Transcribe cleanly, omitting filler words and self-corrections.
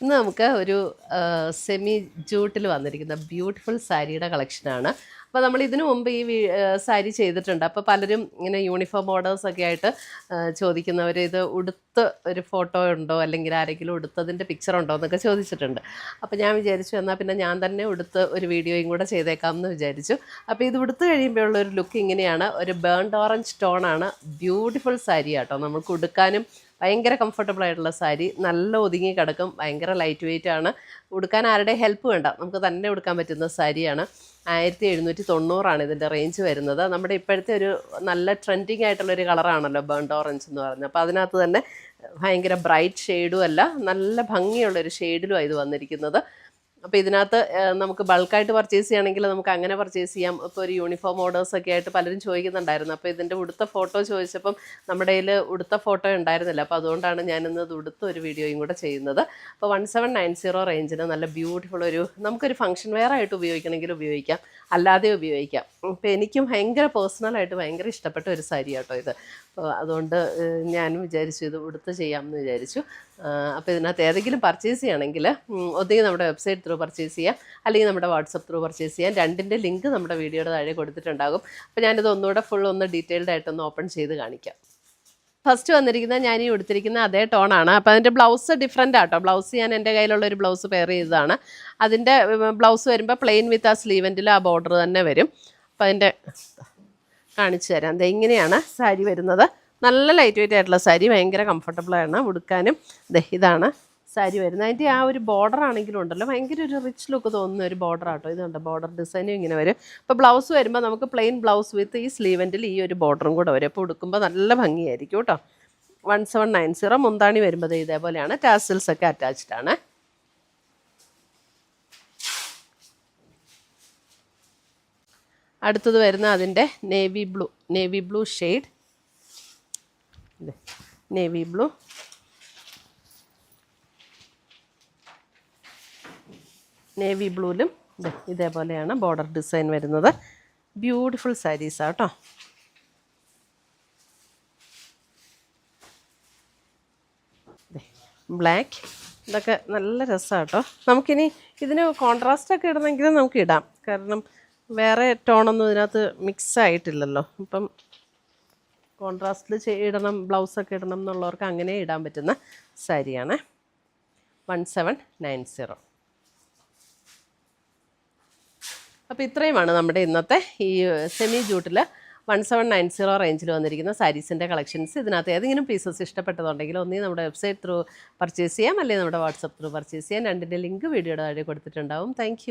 ഇന്ന് നമുക്ക് ഒരു സെമി ജൂട്ടിൽ വന്നിരിക്കുന്ന ബ്യൂട്ടിഫുൾ സാരിയുടെ കളക്ഷനാണ്. അപ്പോൾ നമ്മൾ ഇതിനു മുമ്പ് ഈ സാരി ചെയ്തിട്ടുണ്ട്. അപ്പോൾ പലരും ഇങ്ങനെ യൂണിഫോം ഓർഡേഴ്സൊക്കെ ആയിട്ട് ചോദിക്കുന്നവർ ഇത് ഉടുത്ത് ഒരു ഫോട്ടോ ഉണ്ടോ, അല്ലെങ്കിൽ ആരെങ്കിലും ഉടുത്തതിൻ്റെ പിക്ചർ ഉണ്ടോ എന്നൊക്കെ ചോദിച്ചിട്ടുണ്ട്. അപ്പോൾ ഞാൻ വിചാരിച്ചു എന്നാൽ പിന്നെ ഞാൻ തന്നെ ഉടുത്ത് ഒരു വീഡിയോയും കൂടെ ചെയ്തേക്കാം എന്ന് വിചാരിച്ചു. അപ്പോൾ ഇത് ഉടുത്ത് കഴിയുമ്പോൾ ഉള്ളൊരു ലുക്ക് ഇങ്ങനെയാണ്. ഒരു ബേൺഡ് ഓറഞ്ച് ടോണാണ്. ബ്യൂട്ടിഫുൾ സാരി ആട്ടോ. നമുക്ക് ഉടുക്കാനും ഭയങ്കര കംഫർട്ടബിൾ ആയിട്ടുള്ള സാരി, നല്ല ഒതുങ്ങി കിടക്കും, ഭയങ്കര ലൈറ്റ് വെയിറ്റ് ആണ്. ഉടുക്കാൻ ആരുടെ ഹെൽപ്പ് വേണ്ട, നമുക്ക് തന്നെ ഉടുക്കാൻ പറ്റുന്ന സാരിയാണ്. 1790 ഇതിൻ്റെ റേഞ്ച് വരുന്നത്. നമ്മുടെ ഇപ്പോഴത്തെ ഒരു നല്ല ട്രെൻഡിങ് ആയിട്ടുള്ളൊരു കളറാണല്ലോ ബേൺഡ് ഓറഞ്ച് എന്ന് പറയുന്നത്. അപ്പോൾ അതിനകത്ത് തന്നെ ഭയങ്കര ബ്രൈറ്റ് ഷെയ്ഡും അല്ല, നല്ല ഭംഗിയുള്ളൊരു ഷെയ്ഡിലുമാണ് ഇത് വന്നിരിക്കുന്നത്. അപ്പോൾ ഇതിനകത്ത് നമുക്ക് ബൾക്കായിട്ട് പർച്ചേസ് ചെയ്യുകയാണെങ്കിൽ നമുക്ക് അങ്ങനെ പർച്ചേസ് ചെയ്യാം. ഇപ്പോൾ ഒരു യൂണിഫോം ഓർഡേഴ്സൊക്കെ ആയിട്ട് പലരും ചോദിക്കുന്നുണ്ടായിരുന്നു. അപ്പോൾ ഇതിൻ്റെ ഉടുത്ത ഫോട്ടോ ചോദിച്ചപ്പം നമ്മുടെ കയ്യിൽ ഉടുത്ത ഫോട്ടോ ഉണ്ടായിരുന്നില്ല. അപ്പോൾ അതുകൊണ്ടാണ് ഞാനിന്ന് ഇത് ഉടുത്ത ഒരു വീഡിയോയും കൂടെ ചെയ്യുന്നത്. അപ്പോൾ 1790 റേഞ്ചിന് നല്ല ബ്യൂട്ടിഫുൾ ഒരു നമുക്കൊരു ഫംഗ്ഷൻ വെയർ ആയിട്ട് ഉപയോഗിക്കണമെങ്കിൽ ഉപയോഗിക്കാം, അല്ലാതെ ഉപയോഗിക്കാം. അപ്പോൾ എനിക്കും ഭയങ്കര പേഴ്സണലായിട്ട് ഭയങ്കര ഇഷ്ടപ്പെട്ട ഒരു സാരി കേട്ടോ ഇത്. അതുകൊണ്ട് ഞാനും വിചാരിച്ചു ഇത് ഉടുത്ത് ചെയ്യാമെന്ന് വിചാരിച്ചു. അപ്പോൾ ഇതിനകത്ത് ഏതെങ്കിലും പർച്ചേസ് ചെയ്യണമെങ്കിൽ ഒന്നുകിൽ നമ്മുടെ വെബ്സൈറ്റ് ത്രൂ പർച്ചേസ് ചെയ്യാം, അല്ലെങ്കിൽ നമ്മുടെ വാട്സപ്പ് ത്രൂ പർച്ചേസ് ചെയ്യാം. രണ്ടിൻ്റെ ലിങ്ക് നമ്മുടെ വീഡിയോയുടെ താഴെ കൊടുത്തിട്ടുണ്ടാകും. അപ്പോൾ ഞാനിത് ഒന്നുകൂടെ ഒന്ന് ഡീറ്റെയിൽഡ് ആയിട്ടൊന്ന് ഓപ്പൺ ചെയ്ത് കാണിക്കാം. ഫസ്റ്റ് വന്നിരിക്കുന്നത് ഞാൻ ഈ ഉടുത്തിരിക്കുന്ന അതേ ടോണാണ്. അപ്പോൾ അതിൻ്റെ ബ്ലൗസ് ഡിഫറെൻ്റ് ആട്ടോ. ബ്ലൗസ് ഞാൻ എൻ്റെ കയ്യിലുള്ള ഒരു ബ്ലൗസ് പെയർ ചെയ്തതാണ്. അതിൻ്റെ ബ്ലൗസ് വരുമ്പോൾ പ്ലെയിൻ വിത്ത് ആ സ്ലീവെൻറ്റിൽ ആ ബോർഡർ തന്നെ വരും. അപ്പോൾ അതിൻ്റെ കാണിച്ചു തരാം. ദേ ഇങ്ങനെയാണ് സാരി വരുന്നത്. നല്ല ലൈറ്റ് വെയിറ്റ് ആയിട്ടുള്ള സാരി, ഭയങ്കര കംഫർട്ടബിളാണ് ഉടുക്കാനും. ഇതാണ് സാരി വരുന്നത്. അതിൻ്റെ ആ ഒരു ബോർഡർ ആണെങ്കിലും ഉണ്ടല്ലോ, ഭയങ്കര ഒരു റിച്ച് ലുക്ക് തോന്നുന്ന ഒരു ബോർഡർ ആട്ടോ. ഇതുണ്ട്, ബോർഡർ ഡിസൈനും ഇങ്ങനെ വരും. അപ്പോൾ ബ്ലൗസ് വരുമ്പോൾ നമുക്ക് പ്ലെയിൻ ബ്ലൗസ് വിത്ത് ഈ സ്ലീവെൻറ്റിൽ ഈ ഒരു ബോർഡറും കൂടെ വരും. അപ്പോൾ ഉടുക്കുമ്പോൾ നല്ല ഭംഗിയായിരിക്കും കേട്ടോ. 1790. മുന്താണി വരുമ്പോൾ ഇതേപോലെയാണ്. ടാസിൽസ് ഒക്കെ അറ്റാച്ച്ഡ് ആണ്. അടുത്തത് വരുന്ന അതിൻ്റെ navy blue shade. Navy blue, navy ബ്ലൂവിലും ഇതേപോലെയാണ് ബോർഡർ ഡിസൈൻ വരുന്നത്. ബ്യൂട്ടിഫുൾ സാരീസാണ് കേട്ടോ. ബ്ലാക്ക്, ഇതൊക്കെ നല്ല രസമാണ് കേട്ടോ. നമുക്കിനി ഇതിന് കോൺട്രാസ്റ്റൊക്കെ ഇടണമെങ്കിൽ നമുക്ക് ഇടാം, കാരണം വേറെ ടോണൊന്നും ഇതിനകത്ത് മിക്സ് ആയിട്ടില്ലല്ലോ. അപ്പം കോൺട്രാസ്റ്റിൽ ഇടണം, ബ്ലൗസൊക്കെ ഇടണം എന്നുള്ളവർക്ക് അങ്ങനെ ഇടാൻ പറ്റുന്ന സാരിയാണ്. 1790. അപ്പോൾ ഇത്രയുമാണ് നമ്മുടെ ഇന്നത്തെ ഈ സെമി ജൂട്ടിൽ 1790 റേഞ്ചിൽ വന്നിരിക്കുന്ന സാരീസിൻ്റെ കളക്ഷൻസ്. ഇതിനകത്ത് ഏതെങ്കിലും പീസസ് ഇഷ്ടപ്പെട്ടതുണ്ടെങ്കിൽ ഒന്നേ നമ്മുടെ വെബ്സൈറ്റ് ത്രൂ പർച്ചേസ് ചെയ്യാം, അല്ലെങ്കിൽ നമ്മുടെ വാട്സപ്പ് ത്രൂ പർച്ചേസ് ചെയ്യാം. രണ്ടിൻ്റെ ലിങ്ക് വീഡിയോയുടെ താഴെ കൊടുത്തിട്ടുണ്ടാവും. താങ്ക്